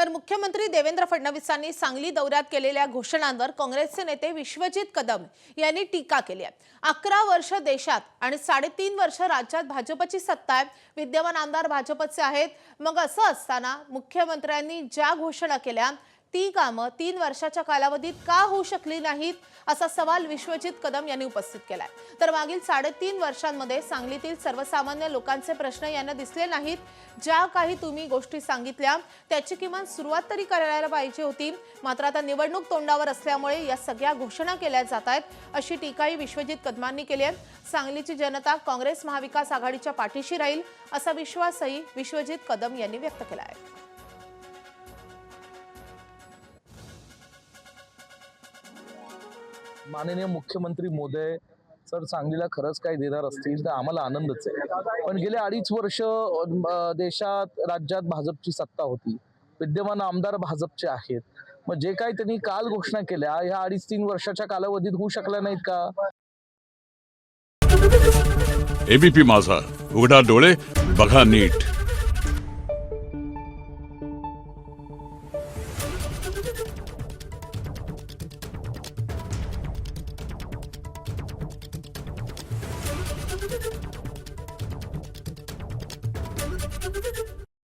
तर मुख्यमंत्री देवेंद्र फडणवीसांनी सांगली दौऱ्यात केलेल्या घोषणांवर काँग्रेसचे नेते विश्वजित कदम यांनी टीका केली आहे। 11 वर्ष देशात आणि 3.5 वर्ष राज्यात भाजपची सत्ता आहे। विद्यमान आमदार भाजपचे आहेत। मग असं असताना मुख्यमंत्र्यांनी ज्या घोषणा केल्या ती कामं 3 वर्षाच्या कालावधीत का होऊ शकली नाहीत असा सवाल विश्वजित कदम यांनी उपस्थित केलाय। तर मागील 3.5 वर्षांमध्ये सांगलीतील सर्वसामान्य लोकांचे प्रश्न यांना दिसले नाहीत। ज्या काही तुम्ही गोष्टी सांगितल्या त्याची किमान सुरुवात तरी करायला पाहिजे होती। मात्र आता निवडणूक तोंडावर असल्यामुळे या सगळ्या घोषणा केल्या जात आहेत अशी टीकाही विश्वजित कदमांनी केली आहे। सांगलीची जनता काँग्रेस महाविकास आघाडीच्या पाठीशी राहील असा विश्वासही विश्वजित कदम यांनी व्यक्त केला आहे। माननीय मुख्यमंत्री मोदय सर सांगलीला खरंच काही देणार असतील तर आम्हाला आनंदच आहे। पण गेले 2.5 वर्ष देशात राज्यात भाजपची सत्ता होती। विद्यमान आमदार भाजपचे आहेत। मग जे काही त्यांनी काल घोषणा केल्या ह्या 2.5-3 वर्षाच्या कालावधीत होऊ शकल्या नाहीत का? एबीपी माझा, उघडा डोळे बघा नीट।